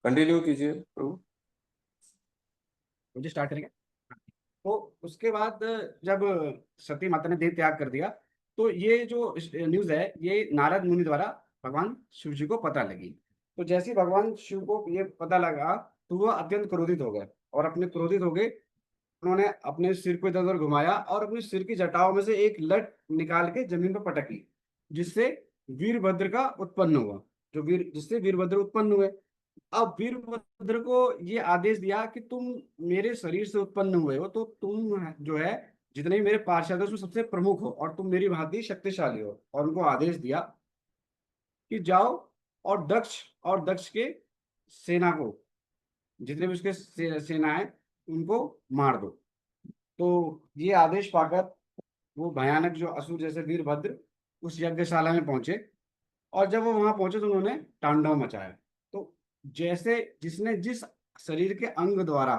Continue कीजिए प्रभु। मुझे start करेंगे। तो उसके बाद जब सती माता ने देह त्याग कर दिया, तो ये जो न्यूज है ये नारद मुनि द्वारा भगवान शिव जी को पता लगी। तो जैसे ही भगवान शिव को ये पता लगा, तो वह अत्यंत क्रोधित हो गए, और अपने क्रोधित हो गए उन्होंने अपने सिर को इधर उधर घुमाया और अपने सिर की जटाओं में से एक लट निकाल के जमीन पर पटकी, जिससे वीरभद्र का उत्पन्न हुआ। जिससे वीरभद्र उत्पन्न हुए। अब वीरभद्र को ये आदेश दिया कि तुम मेरे शरीर से उत्पन्न हुए हो, तो तुम जो है जितने भी मेरे पार्षद हो उसमें सबसे प्रमुख हो, और तुम मेरी भांति शक्तिशाली हो। और उनको आदेश दिया कि जाओ और दक्ष के सेना को, जितने भी उसके सेना है, उनको मार दो। तो ये आदेश पाकर वो भयानक जो असुर जैसे वीरभद्र उस यज्ञशाला में पहुंचे। और जब वो वहां पहुंचे तो उन्होंने तांडव मचाया। तो जैसे जिसने जिस शरीर के अंग द्वारा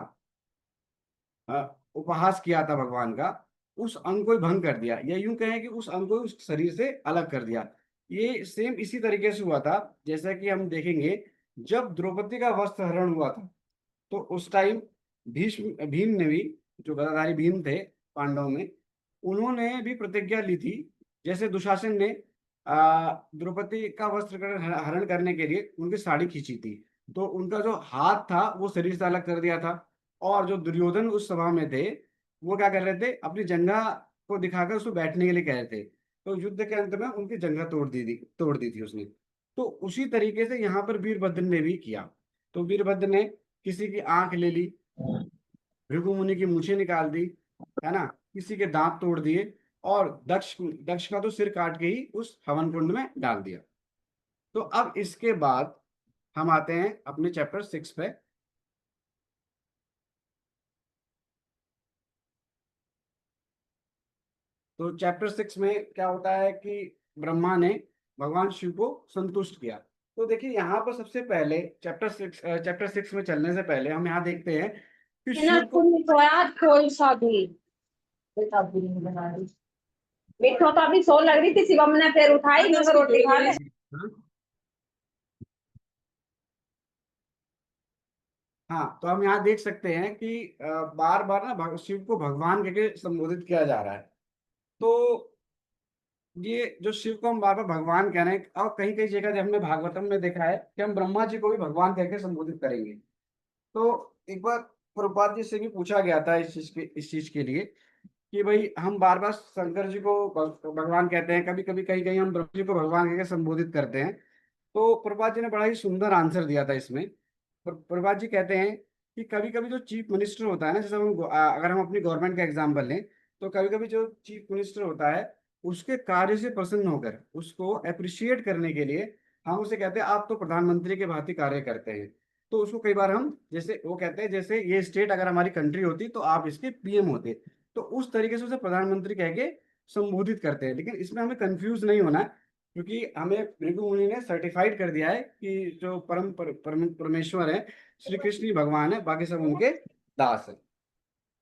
उपहास किया था भगवान का, उस अंग को ही भंग कर दिया, या यूं कहें कि उस अंग को उस शरीर से अलग कर दिया। ये सेम इसी तरीके से हुआ था, जैसा कि हम देखेंगे जब द्रौपदी का वस्त्र हरण हुआ था, तो उस टाइम भीम ने भी, जो गदाधारी भीम थे पांडवों में, उन्होंने भी प्रतिज्ञा ली थी। जैसे दुशासन ने द्रौपदी का वस्त्र हरण करने के लिए उनकी साड़ी खींची थी, तो उनका जो हाथ था वो शरीर से अलग कर दिया था। और जो दुर्योधन उस सभा में थे, वो क्या कर रहे थे, अपनी जंघा को दिखाकर उसको बैठने के लिए कह रहे थे। तो युद्ध के अंत में उनकी जंघा तोड़ दी थी उसने। तो उसी तरीके से यहाँ पर वीरभद्र ने भी किया। तो वीरभद्र ने किसी की आंख ले ली, भृगु मुनि की मूछें निकाल दी, है ना, किसी के दांत तोड़ दिए, और दक्ष का तो सिर काट के ही उस हवन कुंड में डाल दिया। तो अब इसके बाद हम आते हैं अपने चैप्टर 6 पे। तो चैप्टर 6 में क्या होता है कि ब्रह्मा ने भगवान शिव को संतुष्ट किया। तो देखिए यहाँ पर सबसे पहले चैप्टर 6 में चलने से पहले हम यहाँ देखते हैं कि शिव को। कोई सा भी बेटा भी नहीं बना रही। मीठो तो अभी सो लग रही थी, शिवम ने फिर उठाई मगर रोटी खा ले। हाँ, तो हम यहाँ देख सकते हैं कि बार बार ना शिव को भगवान कह के संबोधित किया जा रहा है। तो ये जो शिव को हम बार बार भगवान कह रहे हैं, और कहीं कहीं जगह हमने भागवतम में देखा है कि हम ब्रह्मा जी को भी भगवान कह के संबोधित करेंगे। तो एक बार प्रभुपाद जी से भी पूछा गया था इस चीज के लिए कि भाई हम बार बार शंकर जी को भगवान कहते हैं, कभी कभी कहीं कहीं हम ब्रह्मा जी को भगवान कह के संबोधित करते हैं। तो प्रभुपाद जी ने बड़ा ही सुंदर आंसर दिया था इसमें। प्रभुपाद जी कहते हैं कि कभी कभी जो चीफ मिनिस्टर होता है ना, जैसे अगर हम अपनी गवर्नमेंट का एग्जाम्पल लें, तो कभी कभी जो चीफ मिनिस्टर होता है, उसके कार्य से प्रसन्न होकर उसको अप्रिशिएट करने के लिए हम उसे कहते हैं आप तो प्रधानमंत्री के भांति कार्य करते हैं। तो उसको कई बार हम, जैसे वो कहते हैं जैसे ये स्टेट अगर हमारी कंट्री होती तो आप इसके पीएम होते। तो उस तरीके से उसे प्रधानमंत्री कह के संबोधित करते हैं। लेकिन इसमें हमें कंफ्यूज नहीं होना है, क्योंकि हमें भृगु मुनि ने सर्टिफाइड कर दिया है कि जो परमेश्वर है, श्री कृष्ण ही भगवान है, बाकी सब उनके दास है।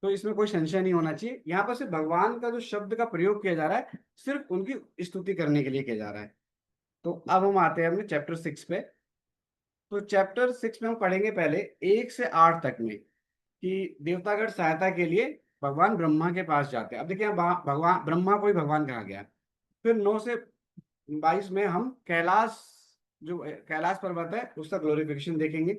तो इसमें कोई संशय नहीं होना चाहिए। यहाँ पर सिर्फ भगवान का जो शब्द का प्रयोग किया जा रहा है, सिर्फ उनकी स्तुति करने के लिए किया जा रहा है। तो अब हम आते हैं अपने चैप्टर 6 पे। तो चैप्टर 6 में हम पढ़ेंगे पहले 1 से 8 तक में कि देवतागण सहायता के लिए भगवान ब्रह्मा के पास जाते हैं। अब देखिए भगवान ब्रह्मा को ही भगवान कहा गया। फिर 9 से 22 में हम कैलाश पर्वत है उसका ग्लोरिफिकेशन देखेंगे।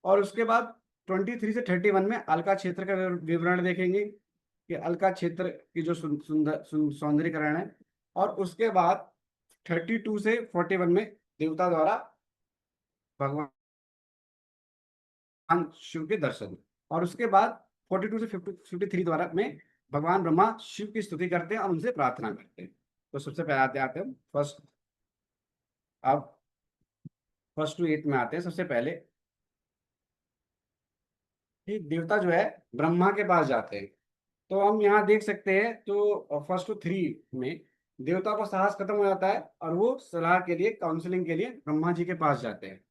और उसके बाद 23 से 31 में अलका क्षेत्र का विवरण देखेंगे कि अलका क्षेत्र की जो सौंदर्यकरण है। और उसके बाद 32 से 41 में देवता द्वारा भगवान शिव के दर्शन। और उसके बाद 42 से 53 द्वारा में भगवान ब्रह्मा शिव की स्तुति करते हैं और उनसे प्रार्थना करते हैं। तो सबसे पहले आते आते हम अब फर्स्ट टू 8 में आते हैं। सबसे पहले कि देवता जो है ब्रह्मा के पास जाते हैं। तो हम यहाँ देख सकते हैं तो फर्स्ट टू 3 में देवता का साहस खत्म हो जाता है और वो सलाह के लिए, काउंसलिंग के लिए ब्रह्मा जी के पास जाते हैं।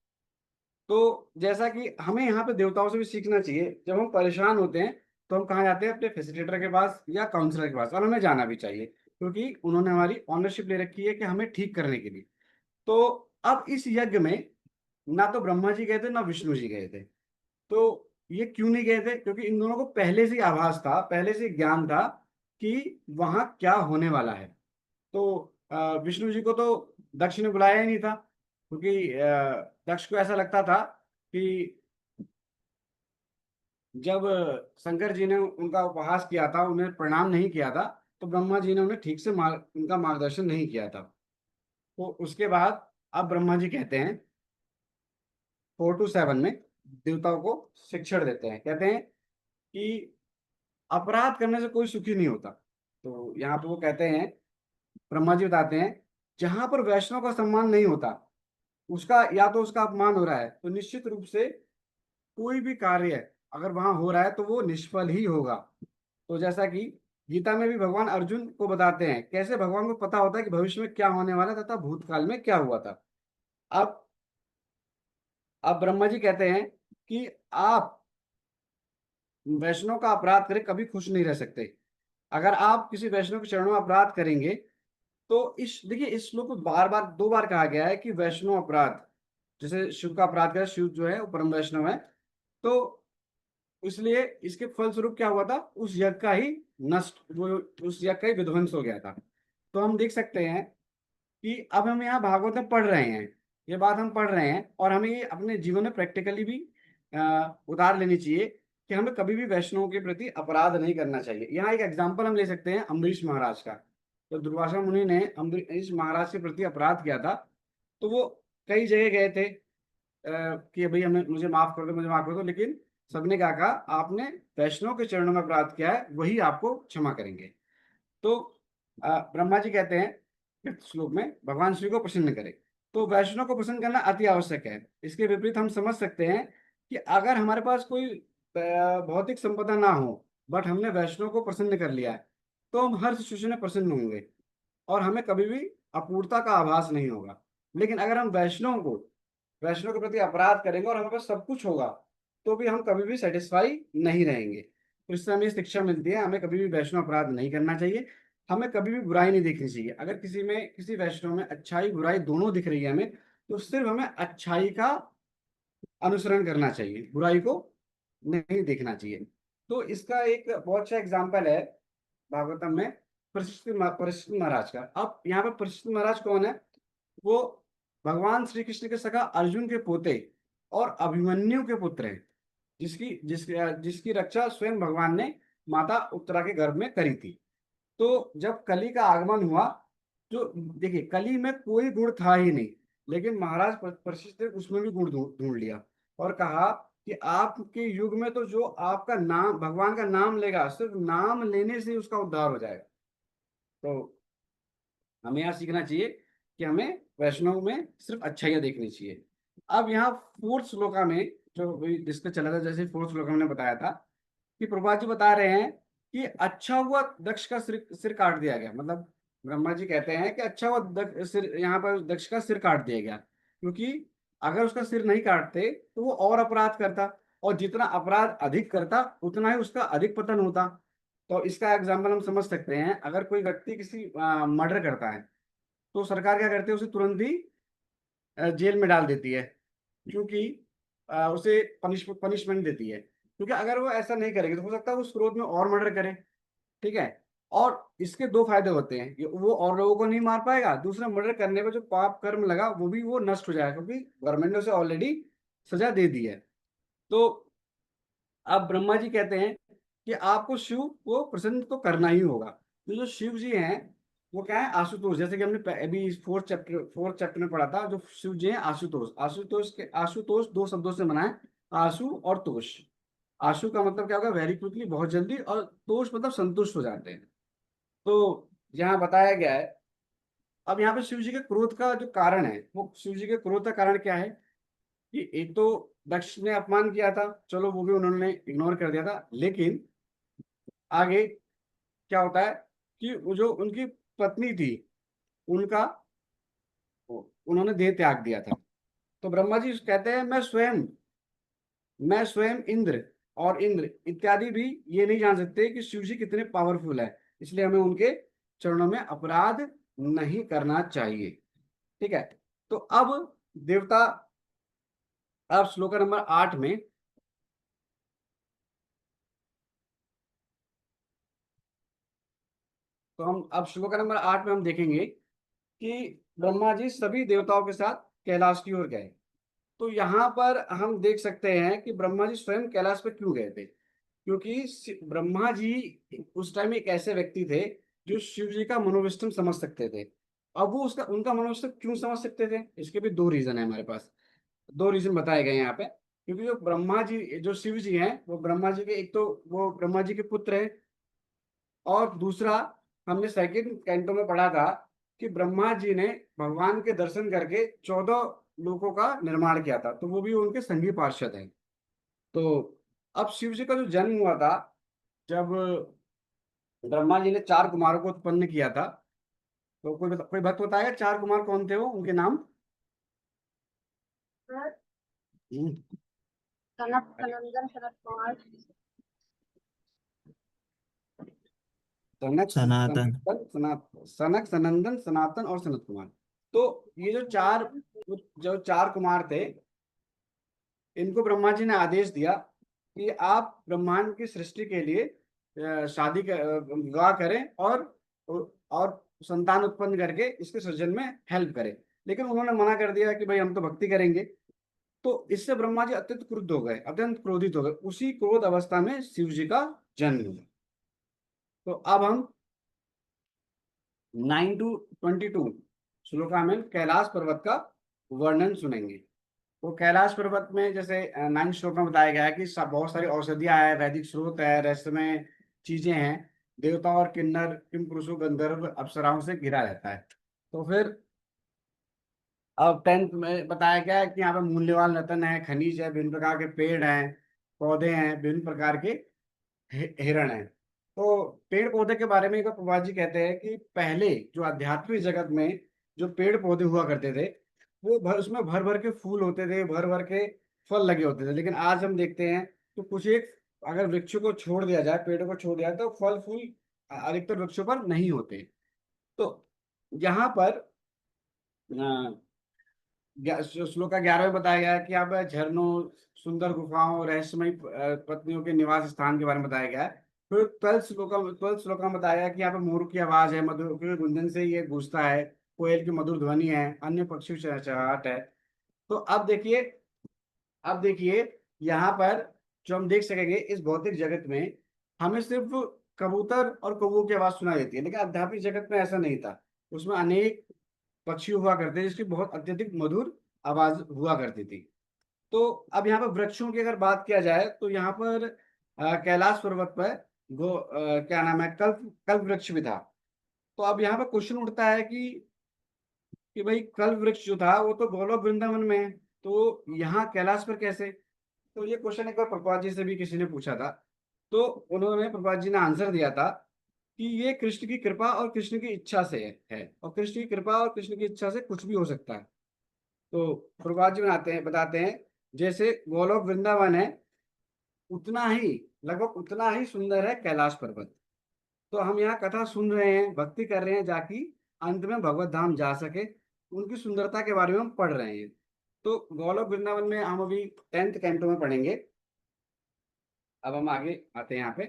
तो जैसा कि हमें यहाँ पे देवताओं से भी सीखना चाहिए, जब हम परेशान होते हैं तो हम कहाँ जाते हैं, अपने फैसिलिटेटर के पास या काउंसलर के पास। और हमें जाना भी चाहिए, क्योंकि उन्होंने हमारी ऑनरशिप ले रखी है कि हमें ठीक करने के लिए। तो अब इस यज्ञ में ना तो ब्रह्मा जी गए थे ना विष्णु जी गए थे। तो ये क्यों नहीं गए थे? क्योंकि इन दोनों को पहले से ही आभास था, पहले से ही ज्ञान था कि वहां क्या होने वाला है। तो विष्णु जी को तो दक्ष ने बुलाया ही नहीं था, क्योंकि दक्ष को ऐसा लगता था कि जब शंकर जी ने उनका उपहास किया था, उन्हें प्रणाम नहीं किया था, तो ब्रह्मा जी ने उन्हें ठीक से उनका मार्गदर्शन नहीं किया था। तो उसके बाद अब ब्रह्मा जी कहते हैं 4 to 7 में देवताओं को शिक्षण देते हैं, कहते हैं कि अपराध करने से कोई सुखी नहीं होता। तो यहाँ पे वो कहते हैं, ब्रह्मा जी बताते हैं, जहां पर वैष्णव का सम्मान नहीं होता, उसका या तो उसका अपमान हो रहा है, तो निश्चित रूप से कोई भी कार्य अगर वहां हो रहा है तो वो निष्फल ही होगा। तो जैसा कि गीता में भी भगवान अर्जुन को बताते हैं कैसे भगवान को पता होता है कि भविष्य में क्या होने वाला है तथा भूतकाल में क्या हुआ था। अब अब ब्रह्मा जी कहते हैं कि आप वैष्णव का अपराध करें कभी खुश नहीं रह सकते। अगर आप किसी वैष्णव के चरणों में अपराध करेंगे, तो इस देखिए इस श्लोक में बार बार 2 बार कहा गया है कि वैष्णव अपराध, जैसे शिव का अपराध करे, शिव जो है वो परम वैष्णव है, तो इसलिए इसके फलस्वरूप क्या हुआ था, उस यज्ञ का ही नष्ट, वो उस यज्ञ का ही विध्वंस हो गया था। तो हम देख सकते हैं कि अब हम यहाँ भागवत में पढ़ रहे हैं, ये बात हम पढ़ रहे हैं, और हमें ये अपने जीवन में प्रैक्टिकली भी उतार लेनी चाहिए कि हमें कभी भी वैष्णव के प्रति अपराध नहीं करना चाहिए। यहाँ एक एग्जाम्पल हम ले सकते हैं अम्बरीश महाराज का। तो दुर्वासा मुनि ने अम्बरीश महाराज के प्रति अपराध किया था, तो वो कई जगह गए थे कि भाई हमें, मुझे माफ कर दो, मुझे माफ कर दो, लेकिन सबने क्या कहा, आपने वैष्णव के चरणों में अपराध किया है, वही आपको क्षमा करेंगे। तो ब्रह्मा जी कहते हैं इस श्लोक में, भगवान शिव को प्रसन्न करें। तो वैष्णव को प्रसन्न करना अति आवश्यक है। इसके विपरीत हम समझ सकते हैं कि अगर हमारे पास कोई भौतिक संपदा ना हो, बट हमने वैष्णव को प्रसन्न कर लिया है, तो हम हर सिचुएशन में प्रसन्न होंगे और हमें कभी भी अपूर्णता का आभास नहीं होगा। लेकिन अगर हम वैष्णव के प्रति अपराध करेंगे और हमारे पास सब कुछ होगा, तो भी हम कभी भी सेटिस्फाई नहीं रहेंगे। तो इससे हमें शिक्षा मिलती है, हमें कभी भी वैष्णव अपराध नहीं करना चाहिए, हमें कभी भी बुराई नहीं देखनी चाहिए। अगर किसी में, किसी वैष्णव में अच्छाई बुराई दोनों दिख रही है हमें, तो सिर्फ हमें अच्छाई का अनुसरण करना चाहिए, बुराई को नहीं देखना चाहिए। तो इसका एक बहुत अच्छा एग्जाम्पल है भागवतम में परिचित महाराज का। अब यहाँ पर परिचित महाराज कौन है? वो भगवान श्री कृष्ण के सखा अर्जुन के पोते और अभिमन्यु के पुत्र हैं, जिसकी रक्षा स्वयं भगवान ने माता उत्तरा के गर्भ में करी थी। तो जब कली का आगमन हुआ, जो देखिए कली में कोई गुण था ही नहीं, लेकिन महाराज परिशिष्ट ने उसमें भी गुण ढूंढ लिया और कहा कि आपके युग में तो जो आपका नाम, भगवान का नाम लेगा, सिर्फ नाम लेने से ही उसका उद्धार हो जाएगा। तो हमें यहाँ सीखना चाहिए कि हमें वैष्णव में सिर्फ अच्छाइयाँ देखनी चाहिए। अब यहाँ 4th श्लोका में जो डिस्कस चला था, जैसे 4th श्लोका में बताया था कि प्रभुपाद जी बता रहे हैं कि अच्छा हुआ दक्ष का सिर सिर काट दिया गया। मतलब ब्रह्मा जी कहते हैं कि अच्छा हुआ सिर, यहाँ पर दक्ष का सिर काट दिया गया, क्योंकि अगर उसका सिर नहीं काटते तो वो और अपराध करता, और जितना अपराध अधिक करता उतना ही उसका अधिक पतन होता। तो इसका एग्जाम्पल हम समझ सकते हैं, अगर कोई व्यक्ति किसी मर्डर करता है, तो सरकार क्या करती है, उसे तुरंत ही जेल में डाल देती है, क्योंकि उसे पनिशमेंट देती है। क्योंकि अगर वो ऐसा नहीं करेगी तो हो सकता है वो उस क्रोध में और मर्डर करे। ठीक है, और इसके 2 फायदे होते हैं, वो और लोगों को नहीं मार पाएगा, दूसरा मर्डर करने पर जो पाप कर्म लगा वो भी वो नष्ट हो जाएगा, क्योंकि गवर्नमेंट ने उसे ऑलरेडी सजा दे दी है। तो अब ब्रह्मा जी कहते हैं कि आपको शिव को प्रसन्न तो करना ही होगा। तो जो शिव जी हैं वो क्या है, आशुतोष, जैसे कि हमने अभी 4th चैप्टर में पढ़ा था, जो शिव जी हैं आशुतोष। आशुतोष 2 शब्दों से बना है, आशु और तोष। आशु का मतलब क्या होगा, वेरी क्विकली, बहुत जल्दी, और तोष मतलब संतुष्ट हो जाते हैं। तो यहाँ बताया गया है। अब यहाँ पे शिव जी के क्रोध का जो कारण है, वो शिव जी के क्रोध का कारण क्या है कि एक तो दक्ष ने अपमान किया था, चलो वो भी उन्होंने इग्नोर कर दिया था, लेकिन आगे क्या होता है कि वो जो उनकी पत्नी थी, उनका उन्होंने देह त्याग दिया था। तो ब्रह्मा जी कहते हैं मैं स्वयं इंद्र और इंद्र इत्यादि भी ये नहीं जान सकते कि शिव जी कितने पावरफुल है, इसलिए हमें उनके चरणों में अपराध नहीं करना चाहिए। ठीक है, तो अब देवता अब श्लोक नंबर 8 में तो हम अब श्लोक नंबर 8 में हम देखेंगे कि ब्रह्मा जी सभी देवताओं के साथ कैलाश की ओर गए। तो यहाँ पर हम देख सकते हैं कि ब्रह्मा जी स्वयं कैलाश पर क्यों गए थे, क्योंकि ब्रह्मा जी उस टाइम एक ऐसे व्यक्ति थे जो शिव जी का मनोविष्टम समझ सकते थे। अब वो उसका उनका मनोविष्टम क्यों समझ सकते थे, इसके भी दो रीजन है हमारे पास। दो रीजन बताए गए हैं यहाँ पे, क्योंकि जो ब्रह्मा जी जो शिव जी हैं वो ब्रह्मा जी के एक तो वो ब्रह्मा जी के पुत्र हैं, और दूसरा हमने सेकंड कैंटो में पढ़ा था कि ब्रह्मा जी ने भगवान के दर्शन करके 14 लोकों का निर्माण किया था, तो वो भी उनके संगी पार्षद हैं। तो अब शिव जी का जो जन्म हुआ था, जब ब्रह्मा जी ने 4 कुमारों को उत्पन्न किया था, तो कोई भक्त बताएगा 4 कुमार कौन थे वो, उनके नाम? हम्म, सनत सनंदन सनत कुमार। सनक सनातन। सनंदन सनक सनंदन सनातन और सनत कुमार। तो ये जो चार कुमार थे, इनको ब्रह्मा जी ने आदेश दिया कि आप ब्रह्मांड की सृष्टि के लिए विवाह करें और संतान उत्पन्न करके इसके सृजन में हेल्प करें। लेकिन उन्होंने मना कर दिया कि भाई हम तो भक्ति करेंगे। तो इससे ब्रह्मा जी अत्यंत क्रुद्ध हो गए, अत्यंत क्रोधित हो गए। उसी क्रोध अवस्था में शिव जी का जन्म हुआ। तो अब हम 9 to 22 श्लोका में कैलाश पर्वत का वर्णन सुनेंगे। तो कैलाश पर्वत में जैसे 9 श्लोक में बताया गया है कि सब बहुत सारी औषधियां है, वैदिक स्रोत है, रहस्यमय चीजें हैं, देवता और किन्नर किम पुरुषों गंधर्व अप्सराओं से घिरा रहता है। तो फिर अब 10th में बताया गया है कि यहाँ पे मूल्यवान रत्न है, खनिज है, विभिन्न प्रकार के पेड़ हैं, पौधे हैं, विभिन्न प्रकार के हिरण है। तो पेड़ पौधे के बारे में एक बार प्रभात जी कहते हैं कि पहले जो आध्यात्मिक जगत में जो पेड़ पौधे हुआ करते थे, वो उसमें भर भर के फूल होते थे, भर भर के फल लगे होते थे। लेकिन आज हम देखते हैं तो कुछ एक, अगर वृक्षों को छोड़ दिया जाए, पेड़ों को छोड़ दिया जाए, तो फल फूल अधिकतर वृक्षों पर नहीं होते। तो यहाँ पर श्लोक का 11 में बताया गया है कि यहाँ पर झरनों, सुंदर गुफाओं, रहस्यमयी पत्नियों के निवास स्थान के बारे में बताया गया है। फिर 12th श्लोक में बताया गया कि यहाँ पर मोर की आवाज है, मधुर के गुंजन से ये गूंजता है, कोयल की मधुर ध्वनि है, अन्य पक्षी की चहचहाहट है। तो अब देखिए यहाँ पर जो हम देख सकेंगे इस भौतिक जगत में हमें सिर्फ कबूतर और कौवों की आवाज सुनाई देती है, लेकिन आध्यात्मिक जगत में ऐसा नहीं था। उसमें अनेक पक्षी हुआ करते हैं जिसकी बहुत अत्यधिक मधुर आवाज हुआ करती थी। तो अब यहाँ पर वृक्षों की अगर बात किया जाए तो यहाँ पर कैलाश पर्वत पर क्या नाम है, कल्प कल्प वृक्ष भी था। तो अब यहाँ पर क्वेश्चन उठता है कि भाई कल्प वृक्ष जो था वो तो गोलोक वृंदावन में है, तो यहाँ कैलाश पर कैसे? तो ये क्वेश्चन एक बार प्रभुपाद जी से भी किसी ने पूछा था। तो उन्होंने प्रभुपाद जी ने आंसर दिया था कि ये कृष्ण की कृपा और कृष्ण की इच्छा से है, और कृष्ण की कृपा और कृष्ण की इच्छा से कुछ भी हो सकता है। तो प्रभुपाद जी बताते हैं जैसे गोलोक वृंदावन है, उतना ही, लगभग उतना ही सुंदर है कैलाश पर्वत। तो हम यहाँ कथा सुन रहे हैं, भक्ति कर रहे हैं, जाकि अंत में भगवत धाम जा सके, उनकी सुंदरता के बारे में हम पढ़ रहे हैं। तो गोलोक वृंदावन में हम अभी 10th कैंटो में पढ़ेंगे। अब हम आगे आते हैं यहाँ पे।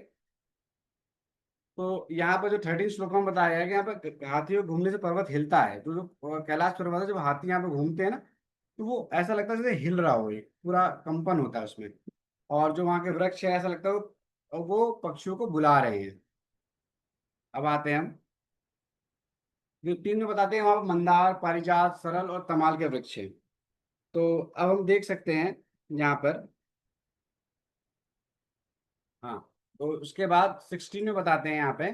तो यहाँ पर जो 13 श्लोक में बताया गया है कि यहाँ पर हाथी को घूमने से पर्वत हिलता है। तो जो कैलाश पर्वत है, जब हाथी यहाँ पे घूमते हैं ना, तो वो ऐसा लगता है जैसे हिल रहा हो, ये पूरा कंपन होता है उसमें। और जो वहाँ के वृक्ष है, ऐसा लगता है वो पक्षियों को बुला रहे हैं। अब आते हैं हम जो 3 में बताते हैं, वहाँ पर मंदार, पारिजात, सरल और तमाल के वृक्ष हैं। तो अब हम देख सकते हैं यहाँ पर, हाँ, तो उसके बाद 16 में बताते हैं यहाँ पे,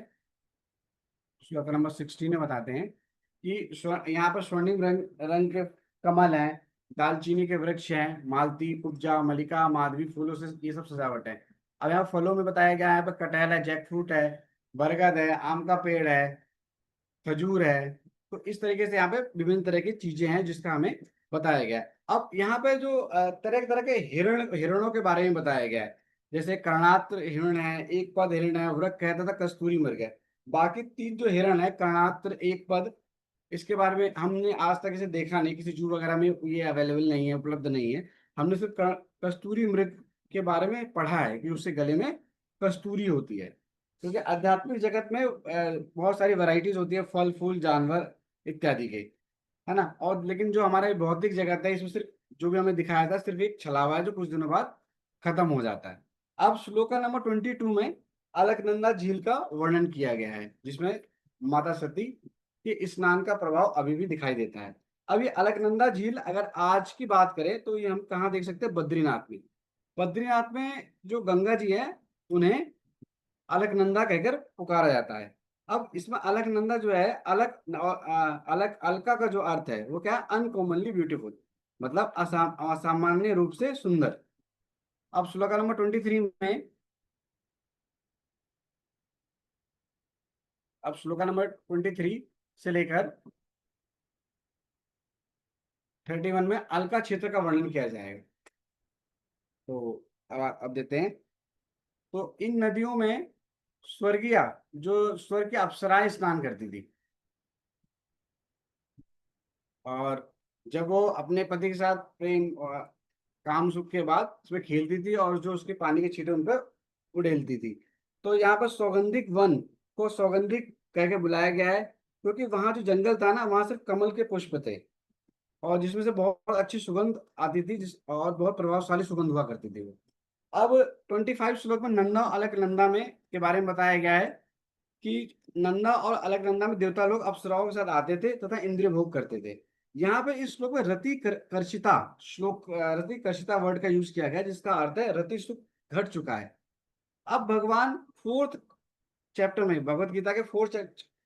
श्लोक नंबर 16 में बताते हैं कि यहाँ पर स्वर्णिम रंग रंग के कमल हैं, दालचीनी के वृक्ष हैं, मालती, कुब्जा, मलिका, माधवी फूलों से ये सब सजावट है। अब यहाँ फलों में बताया गया है, यहाँ पर कटहल है, जैक फ्रूट है, बरगद है, आम का पेड़ है, खजूर है। तो इस तरीके से यहाँ पे विभिन्न तरह की चीजें हैं जिसका हमें बताया गया है। अब यहाँ पे जो तरह तरह के हिरणों के बारे में बताया गया है, जैसे कर्णात्र हिरण है, एक पद हिरण है, वृक है तथा कस्तूरी मृग है। बाकी 3 जो हिरण है, कर्णात्र, एक पद, इसके बारे में हमने आज तक इसे देखा नहीं, किसी जू वगैरह में ये अवेलेबल नहीं है, उपलब्ध नहीं है। हमने सिर्फ कस्तूरी मृग के बारे में पढ़ा है कि उससे गले में कस्तूरी होती है, क्योंकि आध्यात्मिक जगत में बहुत सारी वैरायटीज होती है, फल फूल जानवर इत्यादि के, है ना। और लेकिन जो हमारा ये भौतिक जगत है, इसमें सिर्फ जो भी हमें दिखाया था सिर्फ एक छलावा है जो कुछ दिनों बाद खत्म हो जाता है। अब श्लोका नंबर 22 में अलकनंदा झील का वर्णन किया गया है, जिसमें माता सती के स्नान का प्रभाव अभी भी दिखाई देता है। अब ये अलकनंदा झील अगर आज की बात करें तो ये हम कहाँ देख सकते हैं, बद्रीनाथ में। बद्रीनाथ में जो गंगा जी है उन्हें अलकनंदा कहकर पुकारा जाता है। अब इसमें अलकनंदा जो है, अलक अलका का जो अर्थ है वो क्या है, अनकॉमनली ब्यूटीफुल, मतलब असामान्य रूप से सुंदर। अब श्लोक नंबर 23 में, अब श्लोक नंबर 23 से लेकर 31 में अलका क्षेत्र का वर्णन किया जाएगा। तो अब देते हैं। तो इन नदियों में स्वर्गीय, जो स्वर्ग की अप्सराएं स्नान करती थी, और जब वो अपने पति के साथ प्रेम काम सुख के बाद उसमें खेलती थी और जो उसके पानी के छींटे उन पर उड़ेलती थी। तो यहाँ पर सौगंधिक वन को सौगंधिक कह के बुलाया गया है, क्योंकि वहां जो जंगल था ना, वहां सिर्फ कमल के पुष्प थे, और जिसमें से बहुत अच्छी सुगंध आती थी, और बहुत प्रभावशाली सुगंध हुआ करती थी वो। अब 25 श्लोक में नंदा और अलकनंदा में के बारे में बताया गया है कि नंदा और अलकनंदा में देवता लोग अप्सराओं के साथ आते थे तथा इंद्रिय भोग करते थे। यहाँ पे इस श्लोक में कर्षिता रति कर्षिता वर्ड का यूज किया गया है, जिसका अर्थ है रति सुख घट चुका है। अब भगवान फोर्थ चैप्टर में, भगवत गीता के फोर्थ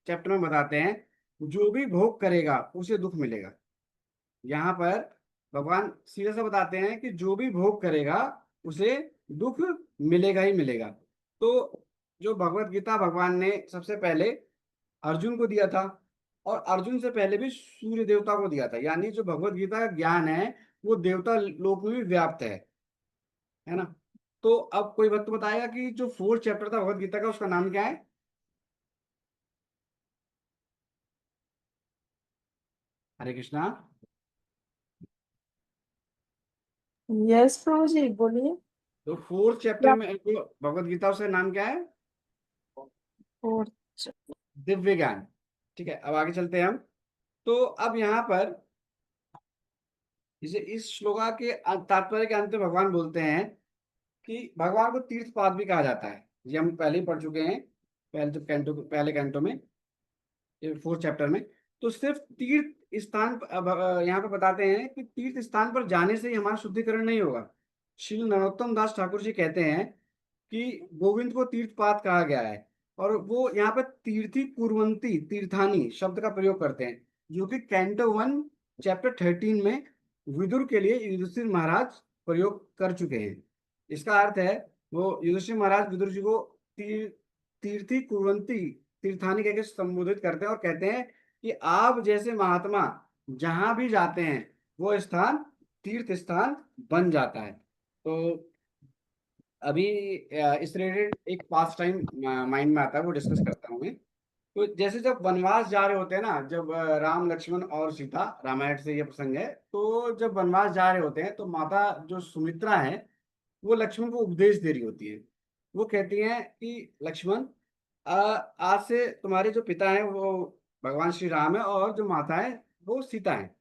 चैप्टर में बताते हैं, जो भी भोग करेगा उसे दुख मिलेगा। यहाँ पर भगवान सीधे से बताते हैं कि जो भी भोग करेगा उसे दुख मिलेगा ही मिलेगा। तो जो भगवत गीता भगवान ने सबसे पहले अर्जुन को दिया था, और अर्जुन से पहले भी सूर्य देवता को दिया था, यानी जो भगवत गीता का ज्ञान है वो देवता लोक में भी व्याप्त है ना। तो अब कोई वक्त बताएगा कि जो फोर्थ चैप्टर था भगवत गीता का, उसका नाम क्या है? हरे कृष्णा। यस प्रभु जी बोलिए। तो फोर्थ चैप्टर में जो भगवत गीता, उसका नाम क्या है? और दिव्य ज्ञान। ठीक है, अब आगे चलते हैं हम। तो अब यहाँ पर इसे इस श्लोका के तात्पर्य के अंत में भगवान बोलते हैं कि भगवान को तीर्थपाद भी कहा जाता है। ये हम पहले ही पढ़ चुके हैं, पहले कैंटो में, फोर्थ चैप्टर में। तो सिर्फ तीर्थ स्थान यहाँ पे बताते हैं कि तीर्थ स्थान पर जाने से ही हमारा शुद्धिकरण नहीं होगा। श्री नरोत्तम दास ठाकुर जी कहते हैं कि गोविंद को तीर्थपाद कहा गया है, और वो यहाँ पे तीर्थी कुर्वंती तीर्थानी शब्द का प्रयोग करते हैं, जो कि कैंटो 1 चैप्टर 13 में विदुर के लिए युधिष्ठिर महाराज प्रयोग कर चुके हैं। इसका अर्थ है, वो युधिष्ठिर महाराज विदुर जी को तीर्थी कुर्वंती तीर्थानी कहकर संबोधित करते हैं, और कहते हैं कि आप जैसे महात्मा जहां भी जाते हैं वो स्थान तीर्थ स्थान बन जाता है। तो अभी इस रिलेटेड एक पास टाइम माइंड में आता है, वो डिस्कस करता हूँ मैं। तो जैसे जब वनवास जा रहे होते हैं ना, जब राम लक्ष्मण और सीता, रामायण से ये प्रसंग है, तो जब वनवास जा रहे होते हैं तो माता जो सुमित्रा है वो लक्ष्मण को उपदेश दे रही होती है। वो कहती हैं कि लक्ष्मण, आज से तुम्हारे जो पिता हैं वो भगवान श्री राम है, और जो माता है वो सीता है।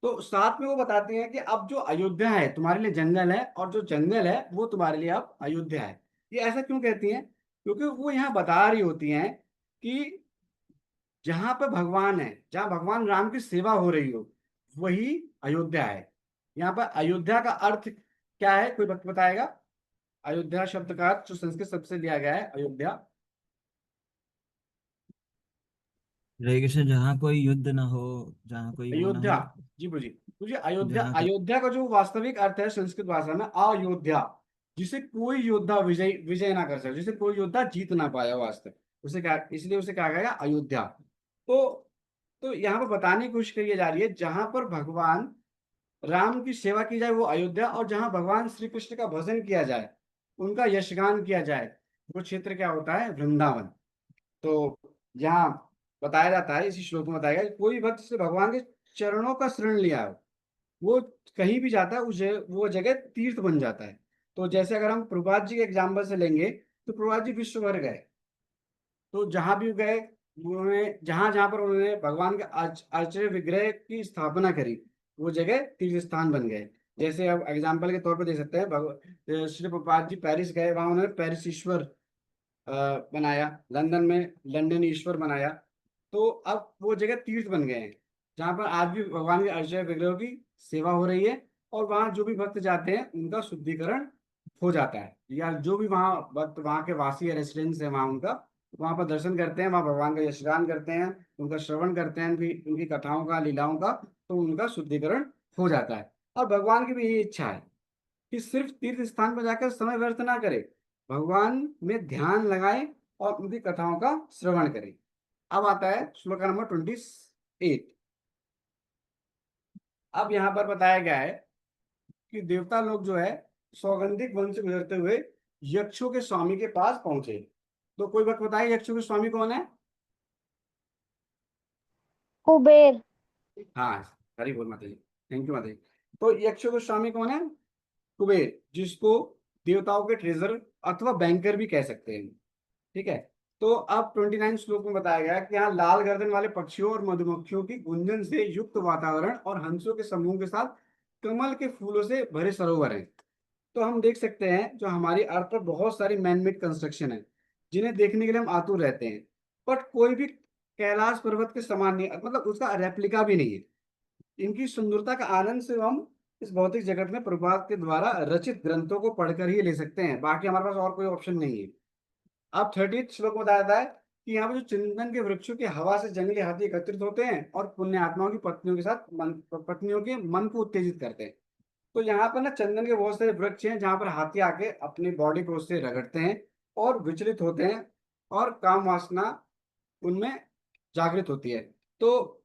तो साथ में वो बताती हैं कि अब जो अयोध्या है तुम्हारे लिए जंगल है, और जो जंगल है वो तुम्हारे लिए अब अयोध्या है। ये ऐसा क्यों कहती हैं? क्योंकि वो यहाँ बता रही होती हैं कि जहां पर भगवान है, जहां भगवान राम की सेवा हो रही हो, वही अयोध्या है। यहाँ पर अयोध्या का अर्थ क्या है, कोई बताएगा? अयोध्या शब्द का अर्थ जो संस्कृत शब्द से लिया गया है, अयोध्या। हरे कृष्ण, जहाँ कोई युद्ध ना हो, जहाँ कोई वो ना अयोध्या, हो। जी बुझी मुझे, अयोध्या, जहाँ को अयोध्या का जो वास्तविक अर्थ है संस्कृत भाषा में अयोध्या, जिसे कोई योद्धा विजय विजय ना कर सके, जिसे कोई योद्धा जीत ना पाया वास्तव, उसे क्या, इसलिए उसे कहा गया अयोध्या। तो यहाँ पर बताने की कोशिश करी जा रही है, जहां पर भगवान राम की सेवा की जाए वो अयोध्या, और जहां भगवान श्री कृष्ण का भजन किया जाए, उनका यशगान किया जाए, वो क्षेत्र क्या होता है, वृंदावन। तो यहाँ बताया जाता है, इसी श्लोक में बताया गया, कोई भक्त से भगवान के चरणों का शरण लिया हो वो कहीं भी जाता है उस जगह, वो जगह तीर्थ बन जाता है। तो जैसे अगर हम प्रभुपाद जी के एग्जाम्पल से लेंगे, तो प्रभुपाद जी विश्व भर गए, तो जहां भी गए उन्होंने जहां जहां पर उन्होंने भगवान के आश्चर्य विग्रह की स्थापना करी, वो जगह तीर्थ स्थान बन गए। जैसे अब एग्जाम्पल के तौर पर दे सकते हैं, श्री प्रभुपाद जी पेरिस गए, वहां उन्होंने पेरिस ईश्वर बनाया, लंदन में लंदन ईश्वर बनाया। तो अब वो जगह तीर्थ बन गए हैं, जहाँ पर आज भी भगवान के आश्चर्य विग्रहों की सेवा हो रही है। और वहाँ जो भी भक्त जाते हैं उनका शुद्धिकरण हो जाता है, या जो भी वहाँ भक्त, वहाँ के वासी या रेसिडेंट्स है वहाँ उनका, वहाँ पर दर्शन करते हैं, वहाँ भगवान का यशगान करते हैं, उनका श्रवण करते हैं, उनकी उनकी कथाओं का, लीलाओं का, तो उनका शुद्धिकरण हो जाता है। और भगवान की भी यही इच्छा है कि सिर्फ तीर्थ स्थान पर जाकर समय व्यर्थ ना करे, भगवान में ध्यान लगाए और उनकी कथाओं का श्रवण करे। अब आता है श्लोक नंबर 28। अब यहाँ पर बताया गया है कि देवता लोग जो है सौगंधिक वन से गुजरते हुए यक्षों के स्वामी के पास पहुंचे। तो कोई वक्त बताए यक्षों के स्वामी कौन है? कुबेर। हाँ, हरी बोल माता जी, थैंक यू माता जी। तो यक्षों के स्वामी कौन है? कुबेर, जिसको देवताओं के ट्रेजर अथवा बैंकर भी कह सकते हैं। ठीक है। तो अब 29 श्लोक में बताया गया है कि यहाँ लाल गर्दन वाले पक्षियों और मधुमक्खियों की गुंजन से युक्त वातावरण और हंसों के समूह के साथ कमल के फूलों से भरे सरोवर हैं। तो हम देख सकते हैं जो हमारी अर्थ पर बहुत सारी मैनमेड कंस्ट्रक्शन है, जिन्हें देखने के लिए हम आतुर रहते हैं, बट कोई भी कैलाश पर्वत के समान नहीं, मतलब उसका रेप्लिका भी नहीं है। इनकी सुंदरता का आनंद सिर्फ हम इस भौतिक जगत में प्रभात के द्वारा रचित ग्रंथों को पढ़कर ही ले सकते हैं, बाकी हमारे पास और कोई ऑप्शन नहीं है। अब 30 श्लोक में बताया जाता है कि यहाँ पर जो चिंतन के वृक्षों की हवा से जंगली हाथी एकत्रित होते हैं और पुण्य आत्माओं की पत्नियों के साथ पत्नियों के मन को उत्तेजित करते हैं। तो यहाँ पर ना चंदन के बहुत सारे वृक्ष हैं, जहाँ पर हाथी आके अपनी बॉडी को उससे रगड़ते हैं और विचलित होते हैं, और काम वासना उनमें जागृत होती है। तो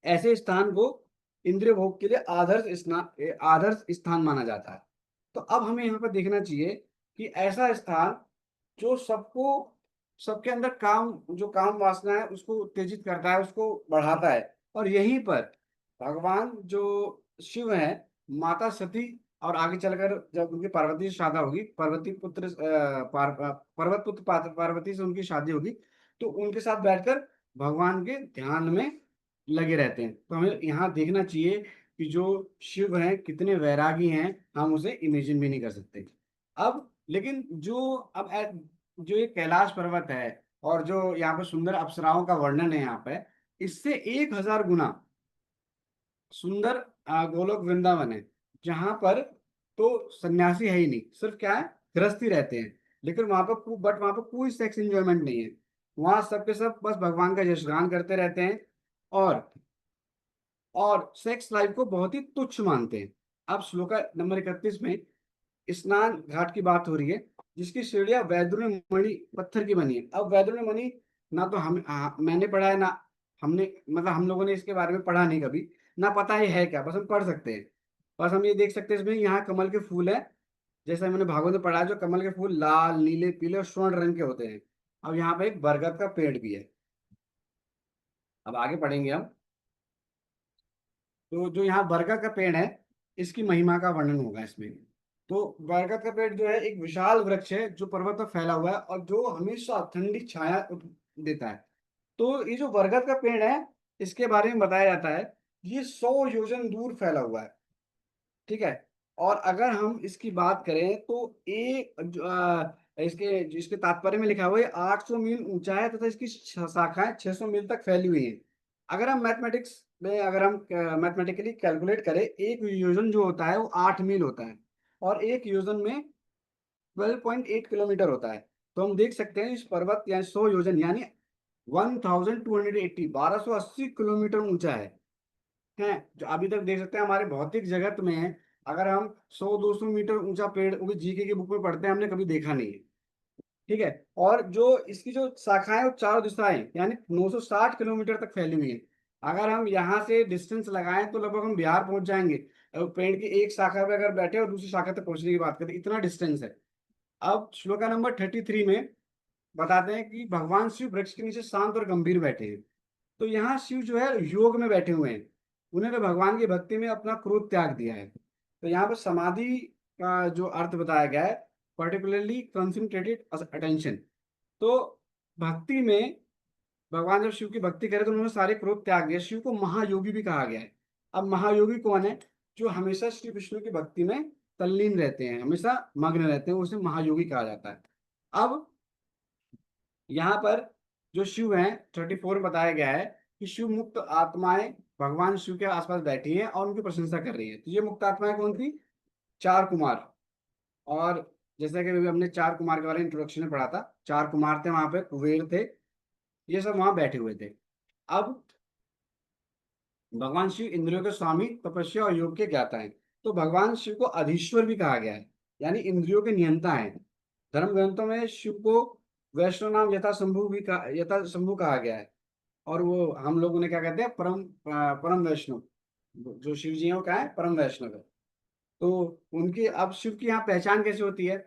ऐसे स्थान को इंद्रिय भोग के लिए आदर्श स्थान माना जाता है। तो अब हमें यहाँ पर देखना चाहिए कि ऐसा स्थान जो सबको, सबके अंदर काम, जो काम वासना है उसको उत्तेजित करता है, उसको बढ़ाता है। और यहीं पर भगवान जो शिव है, माता सती, और आगे चलकर जब उनकी पार्वती से शादी होगी, पार्वती पुत्र पर्वत पुत्र पार्वती से उनकी शादी होगी, तो उनके साथ बैठकर भगवान के ध्यान में लगे रहते हैं। तो हमें यहाँ देखना चाहिए कि जो शिव हैं कितने वैरागी हैं, हम उसे इमेजिन भी नहीं कर सकते। अब लेकिन जो ये कैलाश पर्वत है और जो यहाँ पर सुंदर अप्सराओं का वर्णन है यहाँ पे, इससे 1000 गुना सुंदर गोलोक वृंदावन है, जहां पर तो सन्यासी है ही नहीं, सिर्फ क्या है, गृहस्थी रहते हैं। लेकिन वहां पर कोई सेक्स एंजॉयमेंट नहीं है, वहां सबके सब बस भगवान का यशगान करते रहते हैं, और सेक्स लाइफ को बहुत ही तुच्छ मानते हैं। अब श्लोक नंबर 31 में स्नान घाट की बात हो रही है, जिसकी सीढ़ियां वैदुर्य मणि पत्थर की बनी है। अब वैदुर्य मणि ना तो मैंने पढ़ा है, ना हमने, मतलब हम लोगों ने इसके बारे में पढ़ा नहीं कभी, ना पता है क्या, बस हम पढ़ सकते हैं। बस हम ये देख सकते हैं इसमें यहाँ कमल के फूल है, जैसे मैंने भागवत में पढ़ा है, जो कमल के फूल लाल, नीले, पीले और स्वर्ण रंग के होते हैं। अब यहाँ पे एक बरगद का पेड़ भी है। अब आगे पढ़ेंगे हम, तो जो यहाँ बरगद का पेड़ है, इसकी महिमा का वर्णन होगा इसमें। तो बरगद का पेड़ जो है एक विशाल वृक्ष है, जो पर्वत पर फैला हुआ है और जो हमेशा ठंडी छाया देता है। तो ये जो बरगद का पेड़ है, इसके बारे में बताया जाता है, ये 100 योजन दूर फैला हुआ है। ठीक है। और अगर हम इसकी बात करें तो इसके इसके तात्पर्य में लिखा हुआ है 800 मील ऊंचा है, तथा इसकी शाखाएं 600 मील तक फैली हुई हैं। अगर हम मैथमेटिकली कैलकुलेट करें, एक योजन जो होता है वो 8 मील होता है, और एक योजन में 12.8 किलोमीटर होता है। तो हम देख सकते हैं इस पर्वत यानी 100 योजन यानी 1280 1280 किलोमीटर ऊंचा है, जो अभी तक देख सकते हैं हमारे भौतिक जगत में। अगर हम 100-200 मीटर ऊंचा पेड़, वो भी जीके की बुक में पढ़ते हैं, हमने कभी देखा नहीं है। ठीक है। और जो इसकी जो शाखाएं और चारों दिशाएं यानी 960 किलोमीटर तक फैली हुई है। अगर हम यहाँ से डिस्टेंस लगाएं तो लगभग हम बिहार पहुंच जाएंगे, पेड़ की एक शाखा पे अगर बैठे और दूसरी शाखा तक पहुंचने की बात करें, इतना डिस्टेंस है। अब श्लोका नंबर 33 में बताते हैं कि भगवान शिव वृक्ष के नीचे शांत और गंभीर बैठे हैं। तो यहाँ शिव जो है योग में बैठे हुए हैं, उन्होंने भगवान की भक्ति में अपना क्रोध त्याग दिया है। तो यहाँ पर समाधि का जो अर्थ बताया गया है, पर्टिकुलरली कंसंट्रेटेड अटेंशन। तो भक्ति में भगवान जब शिव की भक्ति करे तो उन्होंने सारे क्रोध त्याग दिए। शिव को महायोगी भी कहा गया है। अब महायोगी कौन है? जो हमेशा श्री विष्णु की भक्ति में तल्लीन रहते हैं, हमेशा मग्न रहते हैं, उसे महायोगी कहा जाता है। अब यहाँ पर जो शिव हैं 34 में बताया गया है कि शिव मुक्त आत्माएं भगवान शिव के आसपास बैठी हैं और उनकी प्रशंसा कर रही है। तो ये मुक्त आत्माएं कौन थी? चार कुमार। और जैसा कि अभी हमने चार कुमार के बारे में इंट्रोडक्शन में पढ़ा था, चार कुमार थे, वहां पे कुबेर थे, ये सब वहां बैठे हुए थे। अब भगवान शिव इंद्रियों के स्वामी, तपस्या और योग के ज्ञाता हैं। तो भगवान शिव को अधीश्वर भी कहा गया है, यानी इंद्रियों के नियंता हैं। धर्म ग्रंथों में शिव को वैष्णव नाम यथा शंभु कहा गया है। और वो हम लोग उन्हें क्या कहते हैं? परम वैष्णव। जो शिव जी हैं वो क्या है? परम वैष्णव है। तो उनकी अब शिव की यहाँ पहचान कैसे होती है?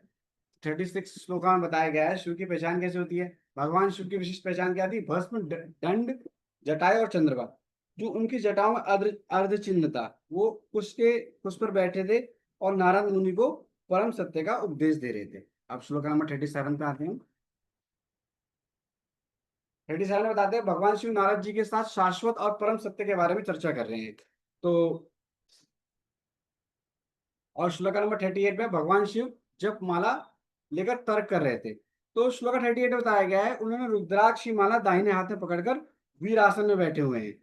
36 श्लोका में बताया गया है शिव की पहचान कैसे होती है। भगवान शिव की विशिष्ट पहचान क्या थी? भस्म, दंड, जटाएं और चंद्रमा। जो उनकी जटाओं में अर्ध चिन्ह था, वो कुश पर बैठे थे और नारद मुनि को परम सत्य का उपदेश दे रहे थे। अब श्लोक नंबर 37 पे आते हैं। 37 में बताते हैं भगवान शिव नारद जी के साथ शाश्वत और परम सत्य के बारे में चर्चा कर रहे हैं। तो और श्लोक नंबर 38 में भगवान शिव जप माला लेकर तर्क कर रहे थे। तो श्लोक 38 में बताया गया है उन्होंने रुद्राक्ष की माला दाहिने हाथ में पकड़कर वीर आसन में बैठे हुए हैं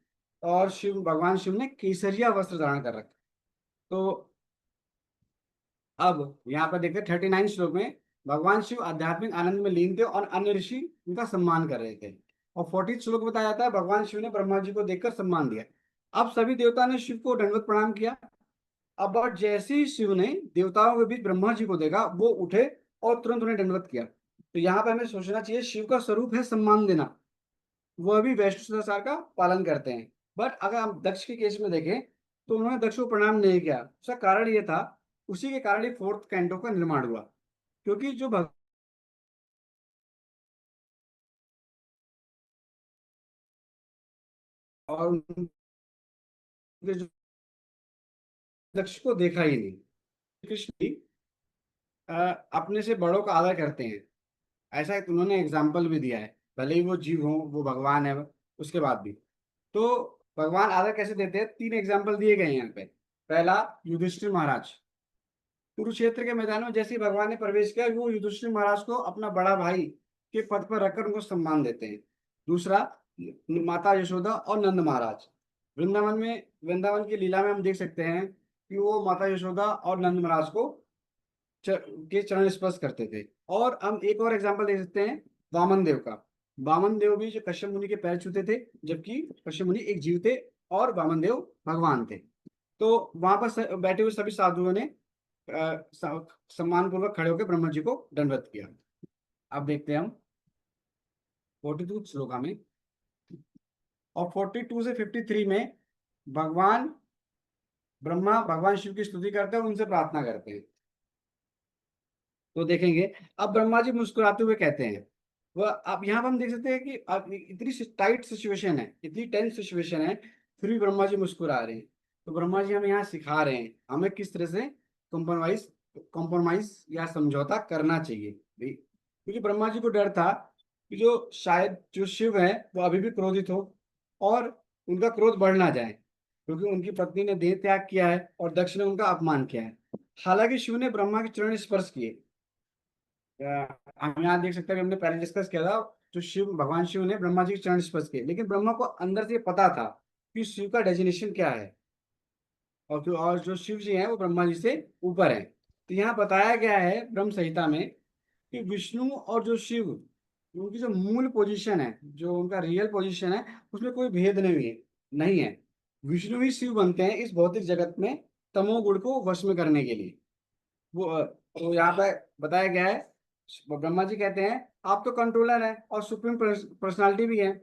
और भगवान शिव ने केसरिया वस्त्र धारण कर रखा। तो अब यहाँ पर देखते 39 श्लोक में भगवान शिव आध्यात्मिक आनंद में लीन थे और अन्य ऋषि उनका सम्मान कर रहे थे। और 40 श्लोक बताया जाता है भगवान शिव ने ब्रह्मा जी को देखकर सम्मान दिया। अब सभी देवता ने शिव को दंडवत प्रणाम किया। अब बट जैसे ही शिव ने देवताओं के बीच ब्रह्मा जी को देखा, वो उठे और तुरंत उन्हें दंडवत किया। तो यहाँ पर हमें सोचना चाहिए शिव का स्वरूप है सम्मान देना, वह भी वैष्णव सदाचार का पालन करते हैं। बट अगर हम दक्ष के केस में देखें तो उन्होंने दक्ष को प्रणाम नहीं किया। उसका कारण ये था, उसी के कारण ही 4th कैंटो का निर्माण हुआ, क्योंकि जो और उनके जो दक्ष को देखा ही नहीं। कृष्ण भी अपने से बड़ों का आदर करते हैं, ऐसा एक उन्होंने एग्जाम्पल भी दिया है। भले ही वो जीव हो, वो भगवान है, उसके बाद भी। तो भगवान आदर कैसे देते हैं? 3 एग्जाम्पल दिए गए हैं यहाँ पे। पहला, युधिष्ठिर महाराज। कुरुक्षेत्र के मैदान में जैसे ही भगवान ने प्रवेश किया, वो युधिष्ठिर महाराज को अपना बड़ा भाई के पद पर रखकर उनको सम्मान देते हैं। दूसरा, माता यशोदा और नंद महाराज। वृंदावन की लीला में हम देख सकते हैं कि वो माता यशोदा और नंद महाराज को के चरण स्पर्श करते थे। और हम एक और एग्जाम्पल दे सकते हैं वामन देव का। वामन देव भी जो कश्यप मुनि के पैर छूते थे, जबकि कश्यप मुनि एक जीव थे और वामन देव भगवान थे। तो वहां पर बैठे हुए सभी साधुओं ने सम्मान पूर्वक खड़े होकर ब्रह्मा जी को दंडवत किया। अब देखते हैं हम 42 श्लोका में। और 42 से 53 में भगवान ब्रह्मा भगवान शिव की स्तुति करते हैं और उनसे प्रार्थना करते हैं। तो देखेंगे अब ब्रह्मा जी मुस्कुराते हुए कहते हैं, वह अब यहाँ पर हम देख सकते हैं कि अब इतनी टाइट सिचुएशन है, इतनी टेंस सिचुएशन है, फिर भी ब्रह्मा जी मुस्कुरा रहे हैं। तो ब्रह्मा जी हमें यहाँ सिखा रहे हैं हमें किस तरह से कॉम्प्रोमाइज या समझौता करना चाहिए। क्योंकि ब्रह्मा जी को डर था कि जो शायद जो शिव है वो अभी भी क्रोधित हो और उनका क्रोध बढ़ ना जाए, क्योंकि उनकी पत्नी ने देह त्याग किया है और दक्ष ने उनका अपमान किया है। हालांकि शिव ने ब्रह्मा के चरण स्पर्श किए। हम यहाँ देख सकते हैं, हमने पहले डिस्कस किया था, जो भगवान शिव ने ब्रह्मा जी के चरण स्पर्श किए, लेकिन ब्रह्मा को अंदर से पता था कि शिव का डेजिग्नेशन क्या है और जो शिव जी हैं वो ब्रह्मा जी से ऊपर हैं। तो यहाँ बताया गया है ब्रह्म संहिता में कि विष्णु और जो शिव, उनकी जो मूल पोजीशन है, जो उनका रियल पोजीशन है, उसमें कोई भेद नहीं है। विष्णु ही शिव बनते हैं इस भौतिक जगत में तमोगुण को वश में करने के लिए। वो तो यहाँ पे बताया गया है, ब्रह्मा जी कहते हैं आप तो कंट्रोलर हैं और सुप्रीम पर्सनालिटी भी हैं।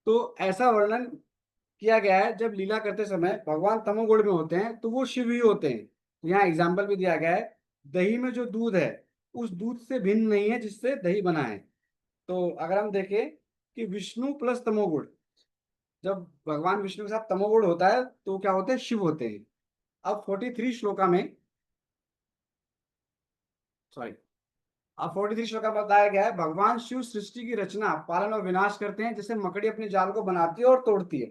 तो ऐसा वर्णन किया गया है जब लीला करते समय भगवान तमोगुण में होते हैं तो वो शिव ही होते हैं। यहाँ एग्जाम्पल भी दिया गया है, दही में जो दूध है उस दूध से भिन्न नहीं है जिससे दही बना है। तो अगर हम देखें कि विष्णु प्लस तमोगुण, जब भगवान विष्णु के साथ तमोगुण होता है तो क्या होते हैं, शिव होते हैं। अब 43 श्लोका में, सॉरी, अब 43 श्लोका में बताया गया है भगवान शिव सृष्टि की रचना, पालन और विनाश करते हैं, जैसे मकड़ी अपने जाल को बनाती है और तोड़ती है।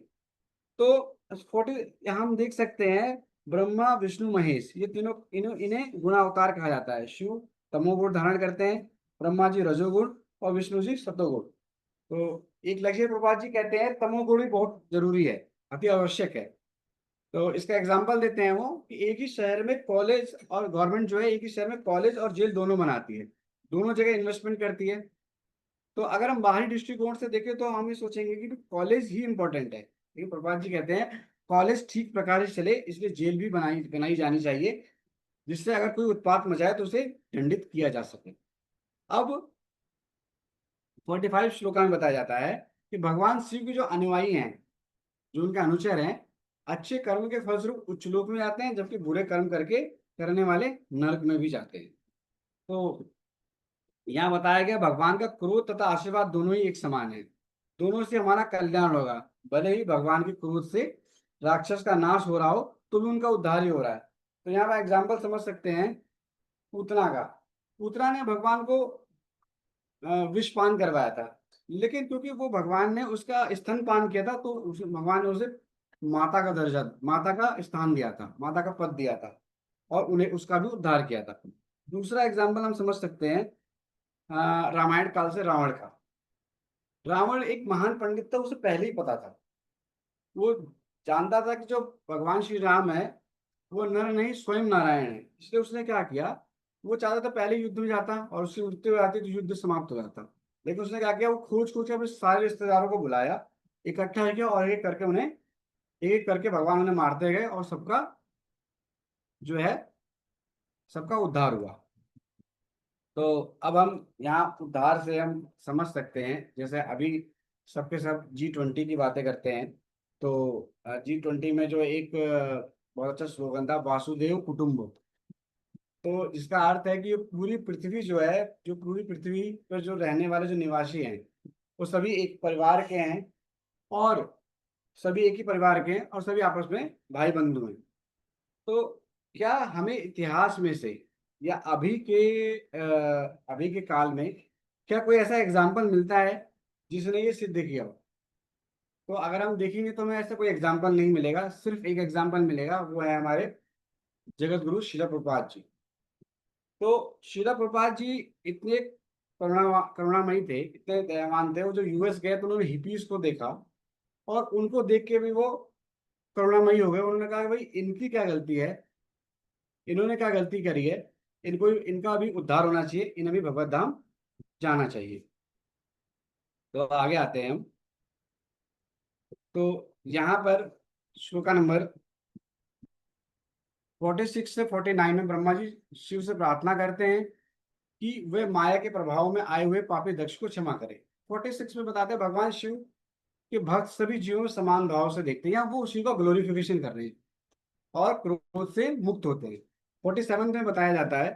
तो 40 यहाँ हम देख सकते हैं ब्रह्मा विष्णु महेश, ये तीनों इन्हें गुणावतार कहा जाता है। शिव तमोगुण धारण करते हैं, ब्रह्मा जी रजोगुण और विष्णु जी सतोगुण। तो एक लक्ष्य प्रभुपाद जी कहते हैं तमोगुण भी बहुत जरूरी है, अति आवश्यक है। तो इसका एग्जाम्पल देते हैं वो कि एक ही शहर में कॉलेज और गवर्नमेंट जो है, एक ही शहर में कॉलेज और जेल दोनों बनाती है, दोनों जगह इन्वेस्टमेंट करती है। तो अगर हम बाहरी दृष्टिकोण से देखें तो हम ये सोचेंगे कि कॉलेज ही इंपॉर्टेंट है, लेकिन प्रभात जी कहते हैं कॉलेज ठीक प्रकार से चले इसलिए जेल भी बनाई बनाई जानी चाहिए, जिससे अगर कोई उत्पात मचाए तो उसे दंडित किया जा सके। अब 45 श्लोका में बताया जाता है कि भगवान शिव के जो अनुयायी हैं, जो उनके अनुचर हैं, अच्छे कर्म के फलस्वरूप उच्च लोक में जाते हैं, जबकि बुरे कर्म करके करने वाले नरक में भी जाते हैं। तो यहाँ बताया गया भगवान का क्रोध तथा आशीर्वाद दोनों ही एक समान है, दोनों से हमारा कल्याण होगा। भले ही भगवान के क्रोध से राक्षस का नाश हो रहा हो तो भी उनका उद्धार ही हो रहा है। तो यहाँ पर एग्जाम्पल समझ सकते हैं पूतना का। पूतना ने भगवान को विष पान करवाया था, लेकिन क्योंकि वो भगवान ने उसका स्तन पान किया था तो भगवान ने उसे माता का दर्जा, माता का स्थान दिया था, माता का पद दिया था और उन्हें उसका भी उद्धार किया था। दूसरा एग्जाम्पल हम समझ सकते हैं रामायण काल से रावण का। रावण एक महान पंडित था, उसे पहले ही पता था, वो जानता था कि जो भगवान श्री राम है वो नर नहीं स्वयं नारायण है, इसलिए उसने क्या किया, वो चाहता था पहले युद्ध में जाता और उसकी मृत्यु हो जाती तो युद्ध समाप्त हो जाता। लेकिन उसने क्या किया, वो खोज खोज के अपने सारे रिश्तेदारों को बुलाया, इकट्ठा किया और एक करके उन्हें, एक करके भगवान उन्हें मारते गए और सबका जो है, सबका उद्धार हुआ। तो अब हम यहाँ उद्धार से हम समझ सकते हैं, जैसे अभी सबके सब G20 की बातें करते हैं, तो G20 में जो एक बहुत अच्छा स्लोगन था वासुदेव कुटुंब, तो जिसका अर्थ है कि ये पूरी पृथ्वी जो है, जो पूरी पृथ्वी पर जो रहने वाले जो निवासी हैं वो सभी एक परिवार के हैं, और सभी एक ही परिवार के हैं और सभी आपस में भाई बंधु हैं। तो क्या हमें इतिहास में से या अभी के काल में क्या कोई ऐसा एग्जाम्पल मिलता है जिसने ये सिद्ध किया हो? तो अगर हम देखेंगे तो हमें ऐसा कोई एग्जाम्पल नहीं मिलेगा, सिर्फ एक एग्जाम्पल मिलेगा, वो है हमारे जगत गुरु शिला प्रभुपाद जी। तो शिला प्रभुपाद जी इतने करुणामयी थे, इतने दयावान थे, वो जो यूएस गए तो उन्होंने हिपीज को देखा और उनको देख के भी वो करुणामयी हो गए। उन्होंने कहा भाई इनकी क्या गलती है, इन्होंने क्या गलती करी है, इनको, इनका भी उद्धार होना चाहिए, इन्हें भी भगवत धाम जाना चाहिए। तो आगे आते हैं हम। तो यहाँ पर श्लोका नंबर 46 से 49 में ब्रह्मा जी शिव से प्रार्थना करते हैं कि वे माया के प्रभाव में आए हुए पापी दक्ष को क्षमा करें। 46 में बताते हैं भगवान शिव के भक्त सभी जीवों में समान भाव से देखते हैं, या वो शिव का ग्लोरिफिकेशन कर रहे हैं और क्रोध से मुक्त होते हैं। 47 में बताया जाता है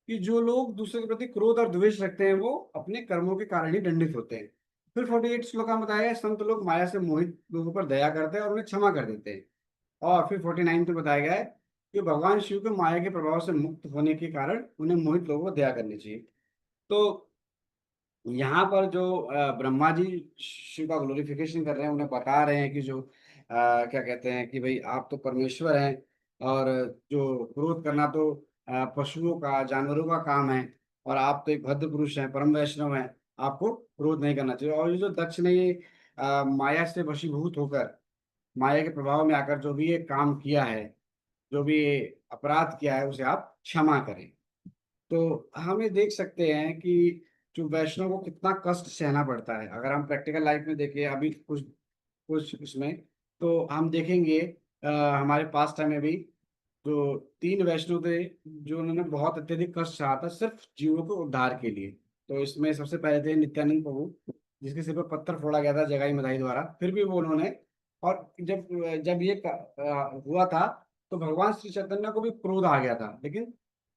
कि जो लोग दूसरे के प्रति क्रोध और द्वेष रखते हैं वो अपने कर्मों के कारण ही दंडित होते हैं। फिर 48 श्लोक में बताया है संत लोग माया से मोहित लोगों पर दया करते हैं और उन्हें क्षमा कर देते हैं। और फिर 49 में बताया गया है कि भगवान शिव के माया के प्रभाव से मुक्त होने के कारण उन्हें मोहित लोगों को दया करनी चाहिए। तो यहाँ पर जो ब्रह्मा जी शिव का ग्लोरिफिकेशन कर रहे हैं, उन्हें बता रहे हैं कि जो क्या कहते हैं कि भाई आप तो परमेश्वर हैं और जो क्रोध करना तो पशुओं का, जानवरों का काम है, और आप तो एक भद्र पुरुष हैं, परम वैष्णव हैं, आपको क्रोध नहीं करना चाहिए। और ये जो दक्ष ने ये माया से वशीभूत होकर, माया के प्रभाव में आकर जो भी ये काम किया है, जो भी ये अपराध किया है, उसे आप क्षमा करें। तो हम ये देख सकते हैं कि जो वैष्णव को कितना कष्ट सहना पड़ता है। अगर हम प्रैक्टिकल लाइफ में देखें अभी कुछ कुछ उसमें, तो हम देखेंगे हमारे पास टाइम में भी जो 3 वैष्णव थे, जो उन्होंने बहुत अत्यधिक कष्ट सहा था सिर्फ जीवों के उद्धार के लिए। तो इसमें सबसे पहले थे नित्यानंद प्रभु, जिसके सिर पर पत्थर फोड़ा गया था जगाई मधाई द्वारा, फिर भी वो उन्होंने, और जब जब ये हुआ था तो भगवान श्री चैतन्य को भी क्रोध आ गया था, लेकिन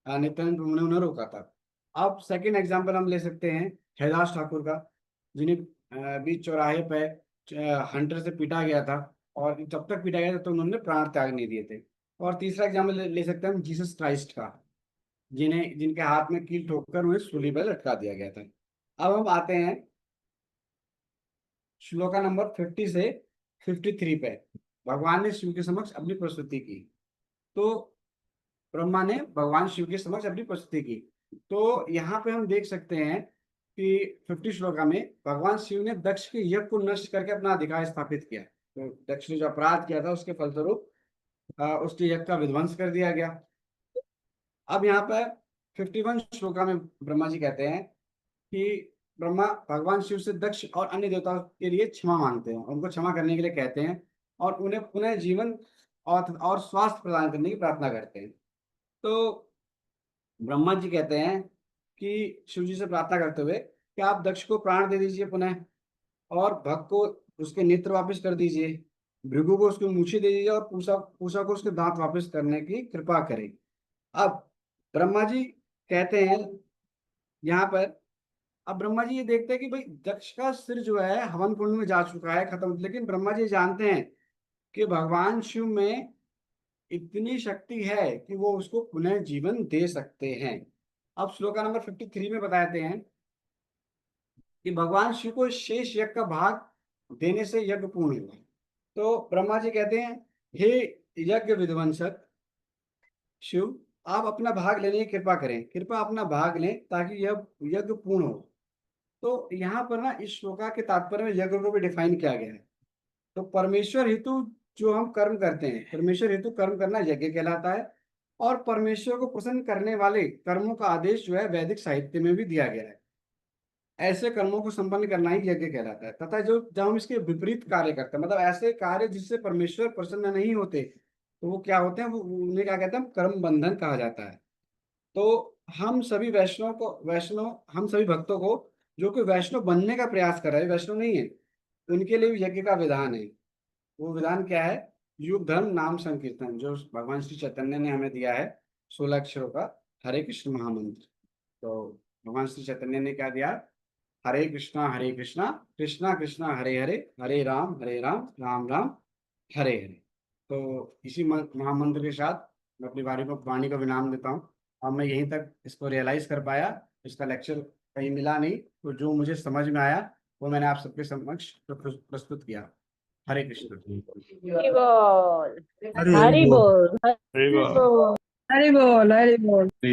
नित्यानंद प्रभु ने उन्हें रोका था। अब सेकंड एग्जांपल हम ले सकते हैं हरिदास ठाकुर का, जिन्हें बीच चौराहे पे हंटर से पीटा गया था, और जब तक पीटा गया था तो उन्होंने प्राण त्याग नहीं दिए थे। और तीसरा एग्जाम्पल ले सकते हैं हम जीसस क्राइस्ट का, जिनके हाथ में कील ठोककर उन्हें सूली पर लटका दिया गया था। अब हम आते हैं श्लोका नंबर 50 से 53 पे। भगवान ने शिव के समक्ष अपनी प्रस्तुति की। तो ब्रह्मा ने भगवान शिव के समक्ष अपनी प्रस्तुति की। तो यहाँ पे हम देख सकते हैं कि 50 श्लोका में भगवान शिव ने दक्ष के यज्ञ को नष्ट करके अपना अधिकार स्थापित किया। तो दक्ष ने जो अपराध किया था उसके फलस्वरूप उसके यज्ञ का विध्वंस कर दिया गया। अब यहाँ पर 51 श्लोका में ब्रह्मा जी कहते हैं कि ब्रह्मा भगवान शिव से दक्ष और अन्य देवताओं के लिए क्षमा मांगते हैं, उनको क्षमा करने के लिए कहते हैं, और उन्हें पुनः जीवन और स्वास्थ्य प्रदान करने की प्रार्थना करते हैं। तो ब्रह्मा जी कहते हैं कि शिव जी से प्रार्थना करते हुए कि आप दक्ष को प्राण दे दीजिए पुनः, और भग को उसके नेत्र वापस कर दीजिए, भृगु को उसकी मूछें दे दीजिए, और पूषा को उसके दांत वापस करने की कृपा करें। अब ब्रह्मा जी कहते हैं यहाँ पर, अब ब्रह्मा जी ये देखते हैं कि भाई दक्ष का सिर जो है हवन कुंड में जा चुका है, खत्म, लेकिन ब्रह्मा जी जानते हैं कि भगवान शिव में इतनी शक्ति है कि वो उसको पुनः जीवन दे सकते हैं। अब श्लोका नंबर 53 में बताते हैं कि भगवान शिव को शेष यज्ञ का भाग देने से यज्ञ पूर्ण हुआ। तो ब्रह्मा जी कहते हैं, हे यज्ञ विध्वंसक शिव, आप अपना भाग लेने की कृपा करें, कृपा अपना भाग लें ताकि यह यज्ञ पूर्ण हो। तो यहाँ पर ना इस श्लोका के तात्पर्य में यज्ञ को भी डिफाइन किया गया है। तो परमेश्वर हेतु जो हम कर्म करते हैं, परमेश्वर हेतु कर्म करना यज्ञ कहलाता है, और परमेश्वर को प्रसन्न करने वाले कर्मों का आदेश जो है वैदिक साहित्य में भी दिया गया है। ऐसे कर्मों को संपन्न करना ही यज्ञ कहलाता है। तथा जो जब हम इसके विपरीत कार्य करते हैं, मतलब ऐसे कार्य जिससे परमेश्वर प्रसन्न नहीं होते, तो वो क्या होते हैं, वो उन्हें क्या कहते हैं, कर्म बंधन कहा जाता है। तो हम सभी हम सभी भक्तों को जो कि वैष्णव बनने का प्रयास कर रहे हैं, वैष्णव नहीं है, उनके लिए भी यज्ञ का विधान है। वो विधान क्या है, युग धर्म नाम संकीर्तन, जो भगवान श्री चैतन्य ने हमें दिया है 16 अक्षरों का हरे कृष्ण महामंत्र। तो भगवान श्री चैतन्य ने क्या दिया, हरे कृष्णा कृष्णा कृष्णा हरे हरे, हरे राम राम राम हरे हरे। तो इसी महामंत्र के साथ मैं अपनी वाणी को विराम देता हूँ। और मैं यहीं तक इसको रियलाइज कर पाया, इसका लेक्चर कहीं मिला नहीं, तो जो मुझे समझ में आया वो मैंने आप सबके समक्ष प्रस्तुत किया। हरे कृष्ण। हरि बोल। हरि हरि बोल। बोल। हरि बोल हरि बोल।